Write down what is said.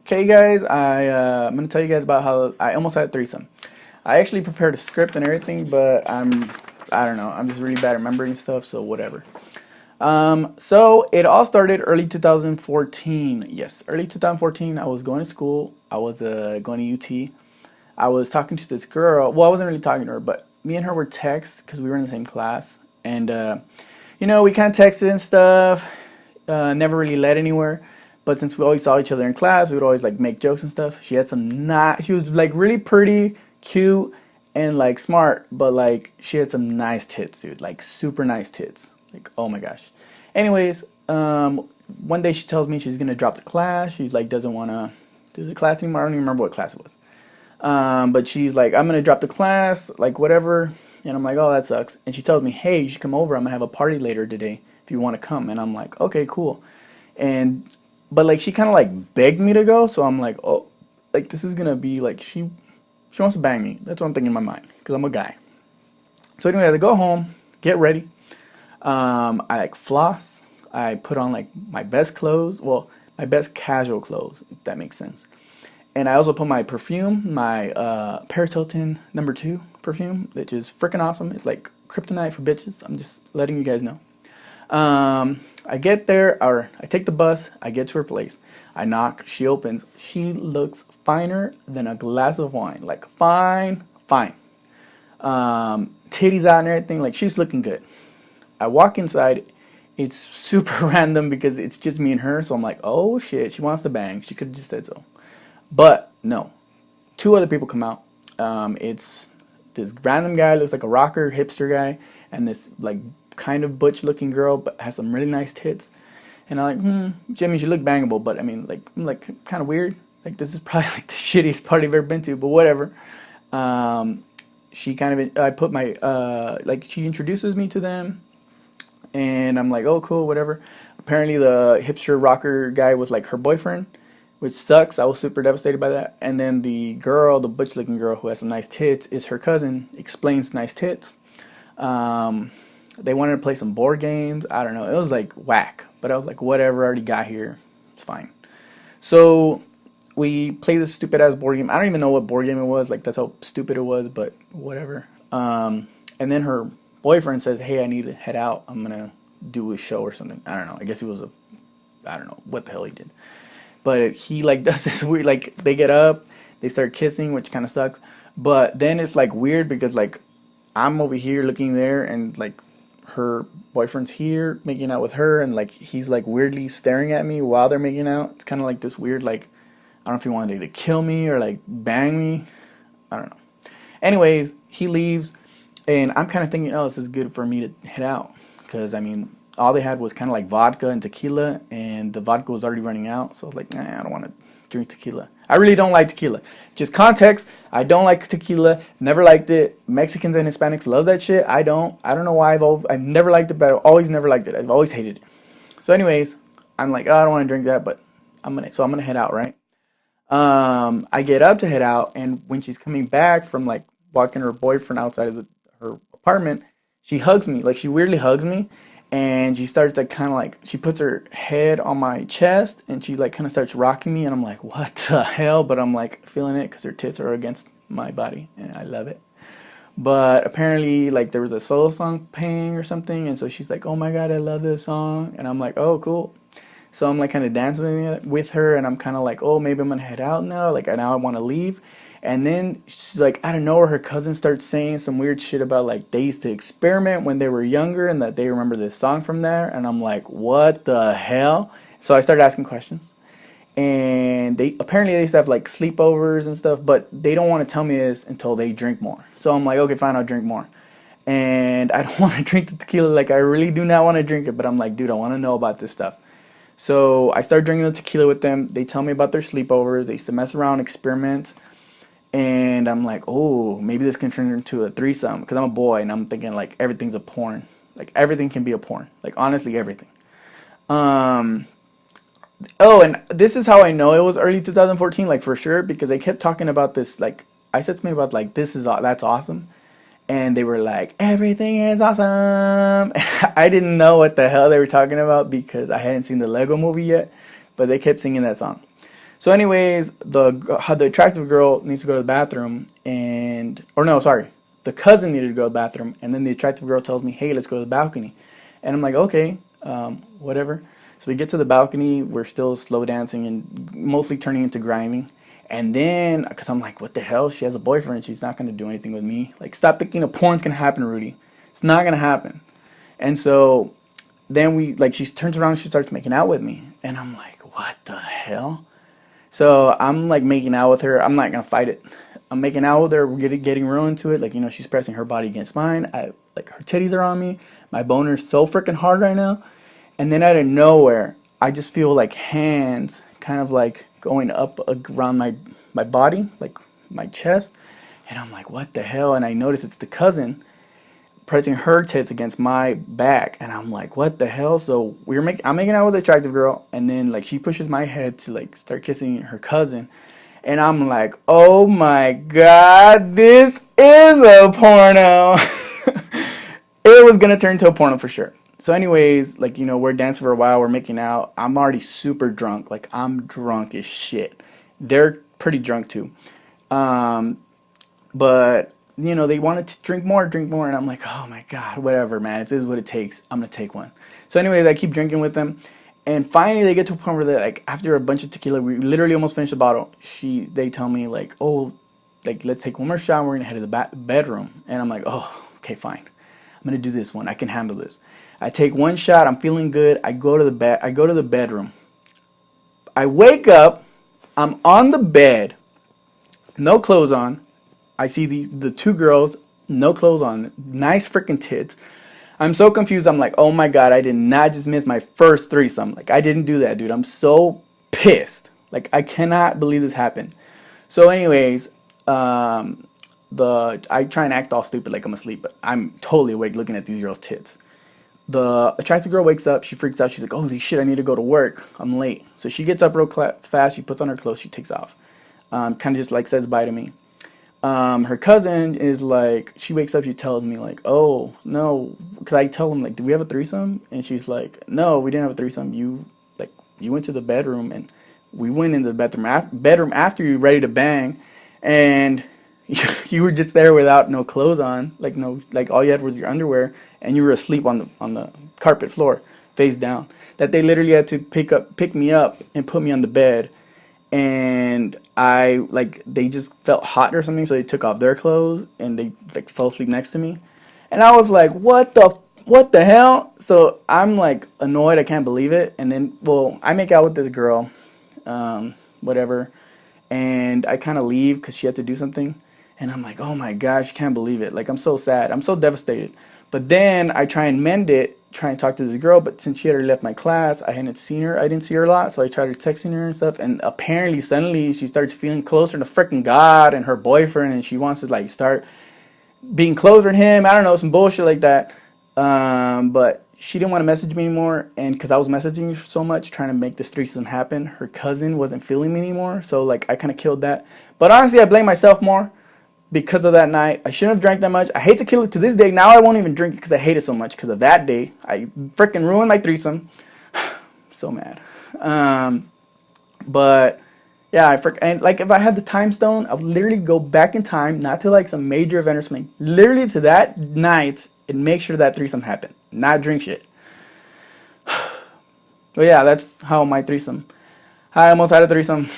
Okay, guys, I'm gonna tell you guys about how I almost had a threesome. I actually prepared a script and everything, but I don't know, I'm just really bad at remembering stuff, so whatever. So it all started early 2014. Yes, early 2014. I was going to school. I was going to UT. I was talking to this girl. Well, I wasn't really talking to her, but me and her were texts because we were in the same class, and we kind of texted and stuff. Never really led anywhere. But since we always saw each other in class, we would always like make jokes and stuff. She had some not. She was like really pretty, cute, and like smart. But like she had some nice tits, dude. Like super nice tits. Like oh my gosh. Anyways, one day she tells me she's gonna drop the class. She's like doesn't wanna do the class anymore. I don't even remember what class it was. But she's like I'm gonna drop the class, like whatever. And I'm like oh that sucks. And she tells me hey you should come over. I'm gonna have a party later today if you want to come. And I'm like okay cool. And but like she kind of like begged me to go, so I'm like, oh, like this is gonna be like she wants to bang me. That's what I'm thinking in my mind because I'm a guy. So anyway, I go home, get ready. I like floss. I put on like my best clothes, well, my best casual clothes, if that makes sense. And I also put my perfume, my Paris Hilton #2 perfume, which is freaking awesome. It's like kryptonite for bitches. I'm just letting you guys know. I get there, or I take the bus, I get to her place. I knock, she opens. She looks finer than a glass of wine. Like, fine, fine. Titties out and everything, like, she's looking good. I walk inside, it's super random because it's just me and her, so I'm like, oh shit, she wants to bang. She could have just said so. But, no. Two other people come out. It's this random guy, looks like a rocker, hipster guy, and this, like, kind of butch looking girl but has some really nice tits, and I'm like Jimmy, she look bangable, but I mean like I'm like kind of weird, like this is probably like the shittiest party I've ever been to, but whatever. She kind of I put my like she introduces me to them, and I'm like oh cool whatever. Apparently the hipster rocker guy was like her boyfriend, which sucks. I was super devastated by that. And then the girl, the butch looking girl who has some nice tits, is her cousin. Explains nice tits. They wanted to play some board games. I don't know. It was like whack. But I was like, whatever. I already got here. It's fine. So we play this stupid ass board game. I don't even know what board game it was. Like that's how stupid it was. But whatever. And then her boyfriend says, "Hey, I need to head out. I'm gonna do a show or something." I don't know. I guess he was a. I don't know what the hell he did. But he like does this weird. Like they get up, they start kissing, which kind of sucks. But then it's like weird because like I'm over here looking there, and like her boyfriend's here making out with her, and like he's like weirdly staring at me while they're making out. It's kind of like this weird like I don't know if he wanted to kill me or like bang me. I don't know. Anyways, he leaves, and I'm kind of thinking, oh, this is good for me to head out because I mean all they had was kind of like vodka and tequila, and the vodka was already running out. So I was like, nah, I don't want to drink tequila. I really don't like tequila. Just context, I don't like tequila. Never liked it. Mexicans and Hispanics love that shit. I don't. I don't know why I've never liked it, but I've always never liked it. I've always hated it. So anyways, I'm like, oh, I don't want to drink that, but I'm gonna head out, right? I get up to head out, and when she's coming back from like walking her boyfriend outside of her apartment, she hugs me. Like she weirdly hugs me, and she starts like kind of like she puts her head on my chest, and she like kind of starts rocking me, and I'm like what the hell, but I'm like feeling it because her tits are against my body and I love it. But apparently like there was a solo song playing or something, and so she's like oh my god I love this song, and I'm like oh cool. So I'm like kind of dancing with her, and I'm kind of like oh maybe I'm gonna head out now, like now I want to leave. And then she's like, out of nowhere, her cousin starts saying some weird shit about like they used to experiment when they were younger and that they remember this song from there. And I'm like, what the hell? So I started asking questions. And they used to have like sleepovers and stuff, but they don't want to tell me this until they drink more. So I'm like, okay, fine, I'll drink more. And I don't want to drink the tequila. Like, I really do not want to drink it. But I'm like, dude, I want to know about this stuff. So I started drinking the tequila with them. They tell me about their sleepovers. They used to mess around, experiment. And I'm like, oh, maybe this can turn into a threesome because I'm a boy, and I'm thinking like everything's a porn. Like everything can be a porn. Like honestly, everything. Oh, and this is how I know it was early 2014, like for sure, because they kept talking about this. Like I said something about like that's awesome, and they were like everything is awesome. I didn't know what the hell they were talking about because I hadn't seen the Lego movie yet, but they kept singing that song. So anyways, the attractive girl needs to go to the bathroom, or no, sorry, the cousin needed to go to the bathroom, and then the attractive girl tells me, hey, let's go to the balcony. And I'm like, okay, whatever. So we get to the balcony, we're still slow dancing and mostly turning into grinding. And then, because I'm like, what the hell? She has a boyfriend. She's not going to do anything with me. Like, stop thinking a porn's going to happen, Rudy. It's not going to happen. And so then she turns around and she starts making out with me. And I'm like, what the hell? So I'm like making out with her. I'm not going to fight it. I'm making out with her. We're getting real into it. Like, she's pressing her body against mine. Like, her titties are on me. My boner's so freaking hard right now. And then out of nowhere, I just feel like hands kind of like going up around my body, like my chest. And I'm like, what the hell? And I notice it's the cousin pressing her tits against my back. And I'm like, what the hell? So I'm making out with the attractive girl. And then like she pushes my head to like start kissing her cousin. And I'm like, oh my God, this is a porno. It was going to turn into a porno for sure. So anyways, like, we're dancing for a while. We're making out. I'm already super drunk. Like, I'm drunk as shit. They're pretty drunk too. But, they wanted to drink more. And I'm like, oh my God, whatever, man. It is what it takes. I'm going to take one. So anyways, I keep drinking with them. And finally they get to a point where like, after a bunch of tequila, we literally almost finished the bottle. They tell me like, oh, like, let's take one more shot. And we're going to head to the bedroom. And I'm like, oh, okay, fine. I'm going to do this one. I can handle this. I take one shot. I'm feeling good. I go to the bed. I go to the bedroom. I wake up. I'm on the bed. No clothes on. I see the two girls. No clothes on. Nice freaking tits. I'm so confused. I'm like, oh my God, I did not just miss my first threesome. Like, I didn't do that, dude. I'm so pissed. Like, I cannot believe this happened. So anyways, I try and act all stupid like I'm asleep, but I'm totally awake looking at these girls' tits. The attractive girl wakes up. She freaks out. She's like, holy shit, I need to go to work. I'm late. So she gets up real fast. She puts on her clothes. She takes off. Kind of just like says bye to me. Her cousin is like, she wakes up. She tells me like, oh, no. Because I tell them like, do we have a threesome? And she's like, no, we didn't have a threesome. You went to the bedroom and we went into the bedroom after you were ready to bang. And you were just there without no clothes on, like all you had was your underwear, and you were asleep on the carpet floor, face down. That they literally had to pick me up and put me on the bed, and they just felt hot or something, so they took off their clothes and they like fell asleep next to me, and I was like, what the hell? So I'm like annoyed, I can't believe it, and then I make out with this girl, whatever, and I kind of leave because she had to do something. And I'm like, oh my gosh, can't believe it. Like, I'm so sad. I'm so devastated. But then I try and mend it, try and talk to this girl. But since she had already left my class, I hadn't seen her. I didn't see her a lot. So I tried texting her and stuff. And apparently, suddenly, she starts feeling closer to freaking God and her boyfriend. And she wants to, like, start being closer to him. I don't know, some bullshit like that. But she didn't want to message me anymore. And because I was messaging her so much, trying to make this threesome happen, her cousin wasn't feeling me anymore. So, like, I kind of killed that. But honestly, I blame myself more. Because of that night, I shouldn't have drank that much. I hate to kill it to this day. Now I won't even drink it because I hate it so much. Because of that day, I freaking ruined my threesome. So mad. But yeah, and like if I had the time stone, I would literally go back in time, not to like some major event or something, literally to that night and make sure that threesome happened. Not drink shit. But yeah, that's how my threesome. I almost had a threesome.